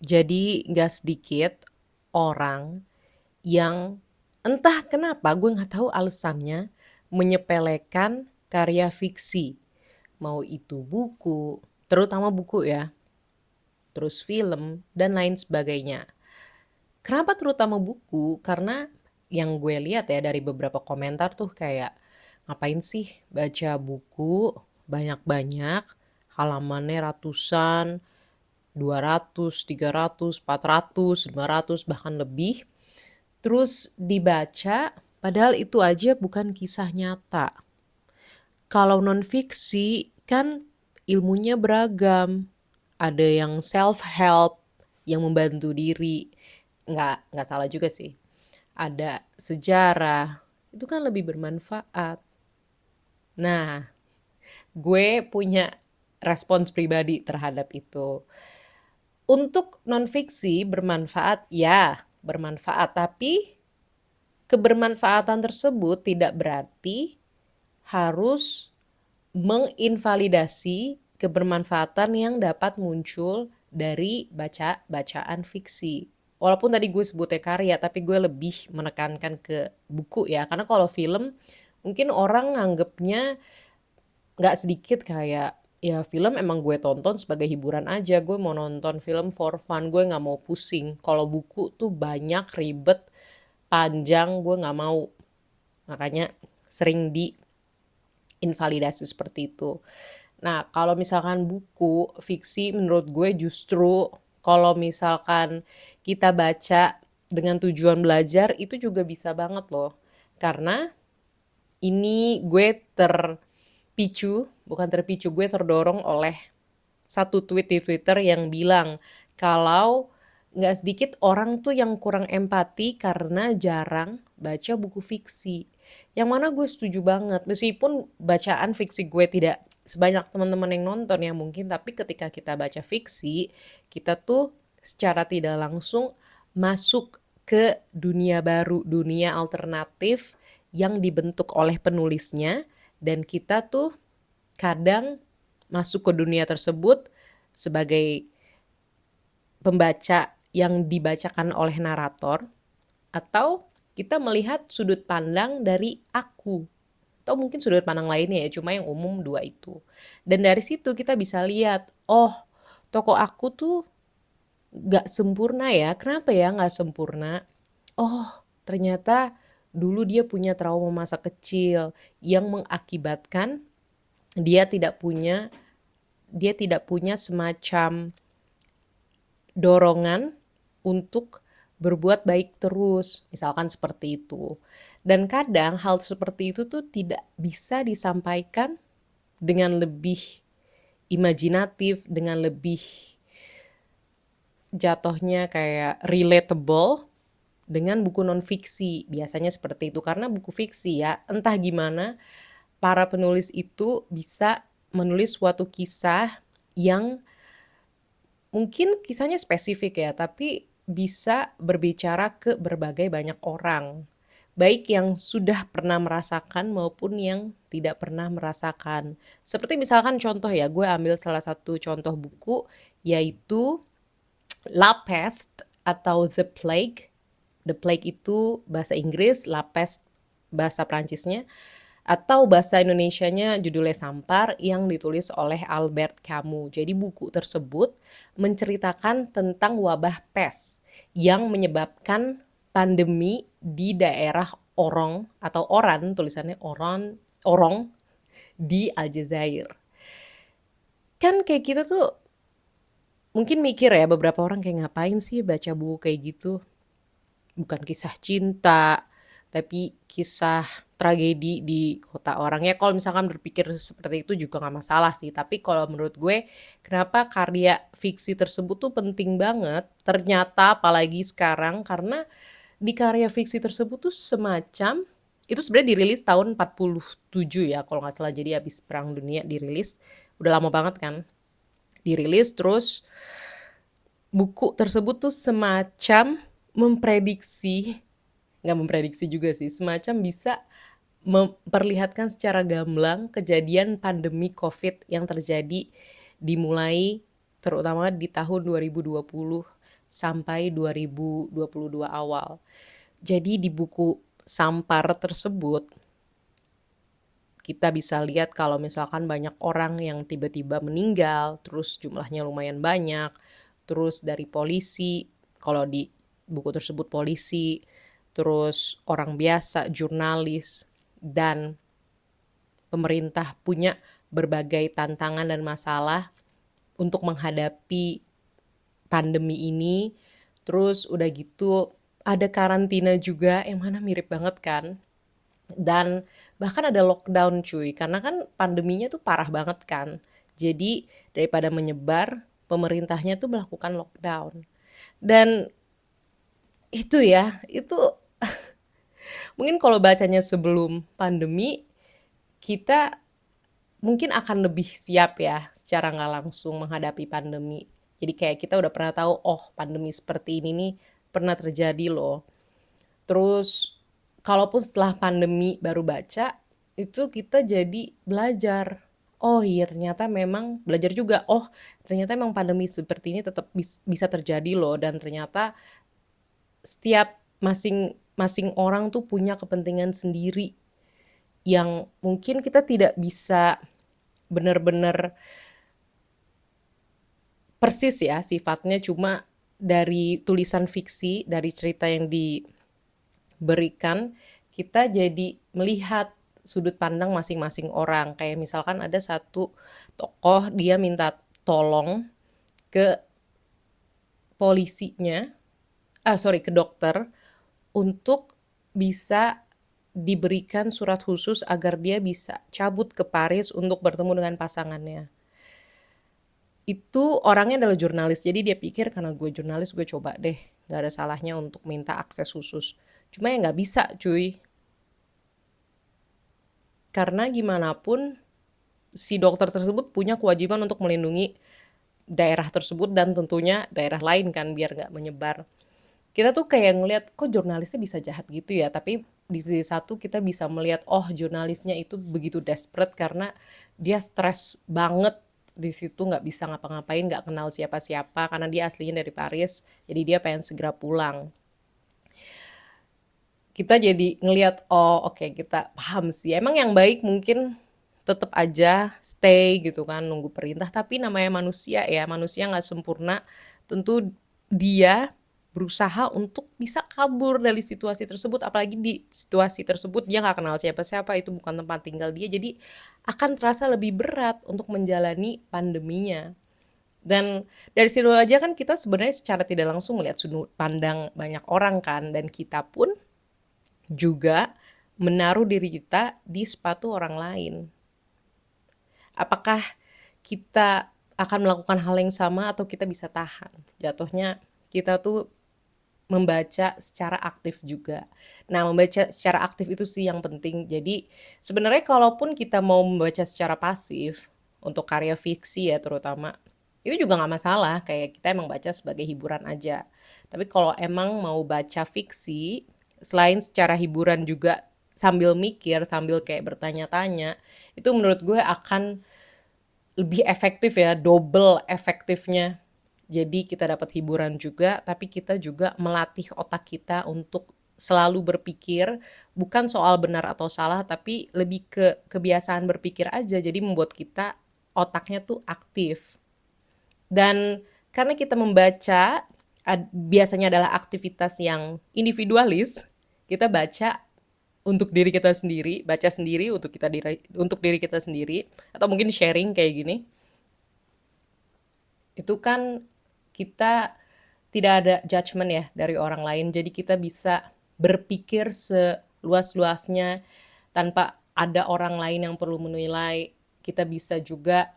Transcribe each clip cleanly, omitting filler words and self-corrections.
Jadi gak sedikit orang yang entah kenapa gue nggak tahu alasannya menyepelekan karya fiksi. Mau itu buku, terutama buku ya, terus film, dan lain sebagainya. Kenapa terutama buku? Karena yang gue lihat ya dari beberapa komentar tuh kayak, ngapain sih baca buku banyak-banyak, halamannya ratusan, 200, 300, 400, 500, bahkan lebih. Terus dibaca, padahal itu aja bukan kisah nyata. Kalau non-fiksi kan ilmunya beragam. Ada yang self-help, yang membantu diri. Nggak salah juga sih. Ada sejarah, itu kan lebih bermanfaat. Nah, gue punya respons pribadi terhadap itu. Untuk non-fiksi bermanfaat, ya bermanfaat. Tapi kebermanfaatan tersebut tidak berarti harus menginvalidasi kebermanfaatan yang dapat muncul dari bacaan fiksi. Walaupun tadi gue sebutnya karya, tapi gue lebih menekankan ke buku ya. Karena kalau film, mungkin orang nganggepnya nggak sedikit kayak, ya film emang gue tonton sebagai hiburan aja. Gue mau nonton film for fun, gue nggak mau pusing. Kalau buku tuh banyak, ribet, panjang, gue nggak mau. Makanya sering diinvalidasi seperti itu. Nah, kalau misalkan buku fiksi menurut gue justru kalau misalkan kita baca dengan tujuan belajar itu juga bisa banget loh. Karena ini gue terpicu, bukan terpicu, gue terdorong oleh satu tweet di Twitter yang bilang kalau nggak sedikit orang tuh yang kurang empati karena jarang baca buku fiksi. Yang mana gue setuju banget, meskipun bacaan fiksi gue tidak sebanyak teman-teman yang nonton ya mungkin, tapi ketika kita baca fiksi, kita tuh secara tidak langsung masuk ke dunia baru, dunia alternatif yang dibentuk oleh penulisnya, dan kita tuh kadang masuk ke dunia tersebut sebagai pembaca yang dibacakan oleh narator, atau kita melihat sudut pandang dari aku, atau mungkin sudut pandang lainnya ya, cuma yang umum dua itu. Dan dari situ kita bisa lihat, oh tokoh aku tuh gak sempurna ya, kenapa ya gak sempurna? Oh ternyata dulu dia punya trauma masa kecil yang mengakibatkan dia tidak punya semacam dorongan untuk berbuat baik terus, misalkan seperti itu. Dan kadang hal seperti itu tuh tidak bisa disampaikan dengan lebih imajinatif, dengan lebih jatuhnya kayak relatable dengan buku non-fiksi. Biasanya seperti itu, karena buku fiksi ya, entah gimana para penulis itu bisa menulis suatu kisah yang mungkin kisahnya spesifik ya, tapi bisa berbicara ke berbagai banyak orang. Baik yang sudah pernah merasakan maupun yang tidak pernah merasakan. Seperti misalkan contoh ya, gue ambil salah satu contoh buku yaitu La Peste atau The Plague. The Plague itu bahasa Inggris, La Peste bahasa Prancisnya, atau bahasa Indonesianya judulnya Sampar yang ditulis oleh Albert Camus. Jadi buku tersebut menceritakan tentang wabah pes yang menyebabkan pandemi di daerah Orong atau Oran, tulisannya Orong di Aljazair. Kan kayak gitu tuh mungkin mikir ya, beberapa orang kayak ngapain sih baca buku kayak gitu? Bukan kisah cinta, tapi kisah tragedi di kota orang. Ya kalau misalkan berpikir seperti itu juga nggak masalah sih. Tapi kalau menurut gue, kenapa karya fiksi tersebut tuh penting banget, ternyata apalagi sekarang, karena di karya fiksi tersebut tuh semacam, itu sebenarnya dirilis tahun 47 ya kalau nggak salah, jadi habis perang dunia dirilis, udah lama banget kan dirilis. Terus buku tersebut tuh semacam memprediksi, nggak memprediksi juga sih, semacam bisa memperlihatkan secara gamblang kejadian pandemi COVID yang terjadi dimulai terutama di tahun 2020 sampai 2022 awal. Jadi di buku Sampar tersebut, kita bisa lihat kalau misalkan banyak orang yang tiba-tiba meninggal, terus jumlahnya lumayan banyak, terus dari polisi, kalau di buku tersebut polisi, terus orang biasa, jurnalis, dan pemerintah punya berbagai tantangan dan masalah untuk menghadapi pandemi ini. Terus udah gitu ada karantina juga yang mana mirip banget kan. Dan bahkan ada lockdown cuy, karena kan pandeminya tuh parah banget kan. Jadi daripada menyebar, pemerintahnya tuh melakukan lockdown. Dan itu ya, itu mungkin kalau bacanya sebelum pandemi, kita mungkin akan lebih siap ya secara nggak langsung menghadapi pandemi. Jadi kayak kita udah pernah tahu, oh pandemi seperti ini nih pernah terjadi loh. Terus kalaupun setelah pandemi baru baca, itu kita jadi belajar. Oh iya ternyata memang belajar juga. Oh ternyata memang pandemi seperti ini tetap bisa terjadi loh. Dan ternyata setiap masing-masing orang tuh punya kepentingan sendiri yang mungkin kita tidak bisa benar-benar persis ya sifatnya, cuma dari tulisan fiksi, dari cerita yang diberikan, kita jadi melihat sudut pandang masing-masing orang. Kayak misalkan ada satu tokoh, dia minta tolong ke polisinya, ke dokter, untuk bisa diberikan surat khusus agar dia bisa cabut ke Paris untuk bertemu dengan pasangannya. Itu orangnya adalah jurnalis, jadi dia pikir karena gue jurnalis gue coba deh, gak ada salahnya untuk minta akses khusus. Cuma ya gak bisa cuy, karena gimana pun si dokter tersebut punya kewajiban untuk melindungi daerah tersebut dan tentunya daerah lain kan biar gak menyebar. Kita tuh kayak ngelihat kok jurnalisnya bisa jahat gitu ya, tapi di sisi satu kita bisa melihat oh jurnalisnya itu begitu desperate karena dia stres banget di situ, nggak bisa ngapa-ngapain, nggak kenal siapa-siapa karena dia aslinya dari Paris, jadi dia pengen segera pulang. Kita jadi ngelihat oh oke, kita paham sih emang yang baik mungkin tetap aja stay gitu kan nunggu perintah, tapi namanya manusia ya, manusia nggak sempurna, tentu dia berusaha untuk bisa kabur dari situasi tersebut, apalagi di situasi tersebut dia nggak kenal siapa-siapa, itu bukan tempat tinggal dia, jadi akan terasa lebih berat untuk menjalani pandeminya. Dan dari situ aja kan kita sebenarnya secara tidak langsung melihat sudut pandang banyak orang kan, dan kita pun juga menaruh diri kita di sepatu orang lain. Apakah kita akan melakukan hal yang sama atau kita bisa tahan? Jatuhnya kita tuh membaca secara aktif juga. Nah, membaca secara aktif itu sih yang penting. Jadi sebenarnya kalaupun kita mau membaca secara pasif untuk karya fiksi ya terutama, itu juga nggak masalah. Kayak kita emang baca sebagai hiburan aja. Tapi kalau emang mau baca fiksi, selain secara hiburan juga sambil mikir, sambil kayak bertanya-tanya, itu menurut gue akan lebih efektif ya, double efektifnya. Jadi kita dapat hiburan juga, tapi kita juga melatih otak kita untuk selalu berpikir, bukan soal benar atau salah, tapi lebih ke kebiasaan berpikir aja. Jadi membuat kita otaknya tuh aktif. Dan karena kita membaca biasanya adalah aktivitas yang individualis, kita baca untuk diri kita sendiri, baca sendiri untuk diri kita sendiri, atau mungkin sharing kayak gini. Itu kan kita tidak ada judgement ya dari orang lain, jadi kita bisa berpikir seluas-luasnya tanpa ada orang lain yang perlu menilai. Kita bisa juga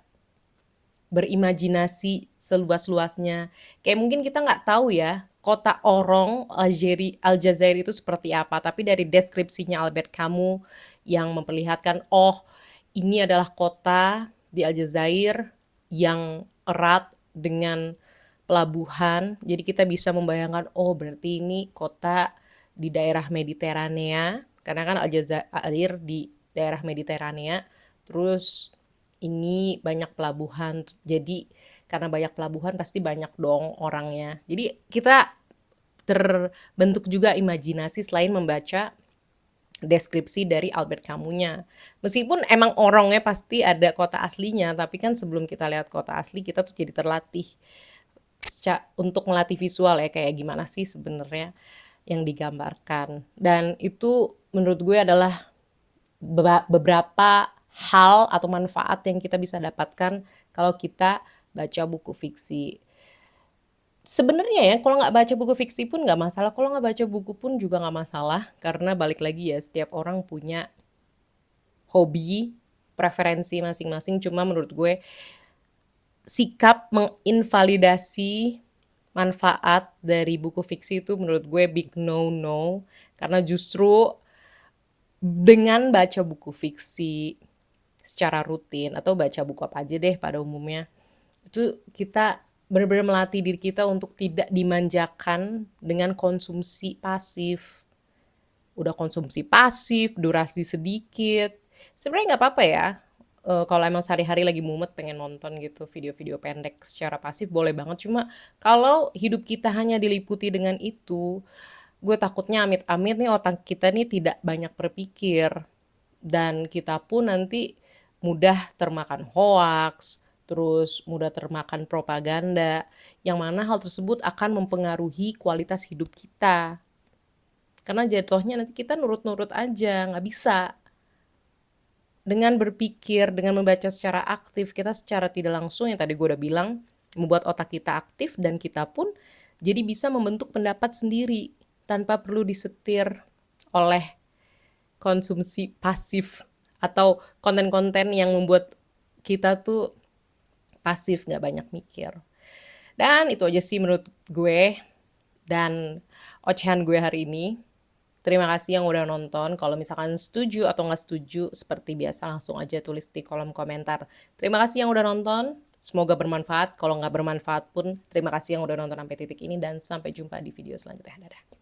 berimajinasi seluas-luasnya. Kayak mungkin kita nggak tahu ya kota Orong Aljazair itu seperti apa, tapi dari deskripsinya Albert Camus yang memperlihatkan oh ini adalah kota di Aljazair yang erat dengan pelabuhan, jadi kita bisa membayangkan oh berarti ini kota di daerah Mediteranea, karena kan Aljazair di daerah Mediteranea, terus ini banyak pelabuhan, jadi karena banyak pelabuhan pasti banyak dong orangnya. Jadi kita terbentuk juga imajinasi selain membaca deskripsi dari Albert Camus-nya. Meskipun emang orangnya pasti ada kota aslinya, tapi kan sebelum kita lihat kota asli kita tuh jadi terlatih untuk melatih visual ya, kayak gimana sih sebenarnya yang digambarkan. Dan itu menurut gue adalah beberapa hal atau manfaat yang kita bisa dapatkan kalau kita baca buku fiksi. Sebenarnya ya, kalau nggak baca buku fiksi pun nggak masalah, kalau nggak baca buku pun juga nggak masalah, karena balik lagi ya, setiap orang punya hobi, preferensi masing-masing. Cuma menurut gue, sikap menginvalidasi manfaat dari buku fiksi itu menurut gue big no-no, karena justru dengan baca buku fiksi secara rutin, atau baca buku apa aja deh pada umumnya, itu kita benar-benar melatih diri kita untuk tidak dimanjakan dengan konsumsi pasif. Udah konsumsi pasif, durasi sedikit, sebenarnya nggak apa-apa ya. Kalau emang sehari-hari lagi mumet pengen nonton gitu video-video pendek secara pasif, boleh banget. Cuma kalau hidup kita hanya diliputi dengan itu, gue takutnya amit-amit nih otak kita nih tidak banyak berpikir, dan kita pun nanti mudah termakan hoaks, terus mudah termakan propaganda, yang mana hal tersebut akan mempengaruhi kualitas hidup kita. Karena jatuhnya nanti kita nurut-nurut aja, nggak bisa. Dengan berpikir, dengan membaca secara aktif, kita secara tidak langsung yang tadi gue udah bilang, membuat otak kita aktif dan kita pun jadi bisa membentuk pendapat sendiri tanpa perlu disetir oleh konsumsi pasif atau konten-konten yang membuat kita tuh pasif, nggak banyak mikir. Dan itu aja sih menurut gue dan ocehan gue hari ini. Terima kasih yang udah nonton. Kalau misalkan setuju atau nggak setuju, seperti biasa langsung aja tulis di kolom komentar. Terima kasih yang udah nonton. Semoga bermanfaat. Kalau nggak bermanfaat pun, terima kasih yang udah nonton sampai titik ini. Dan sampai jumpa di video selanjutnya. Dadah.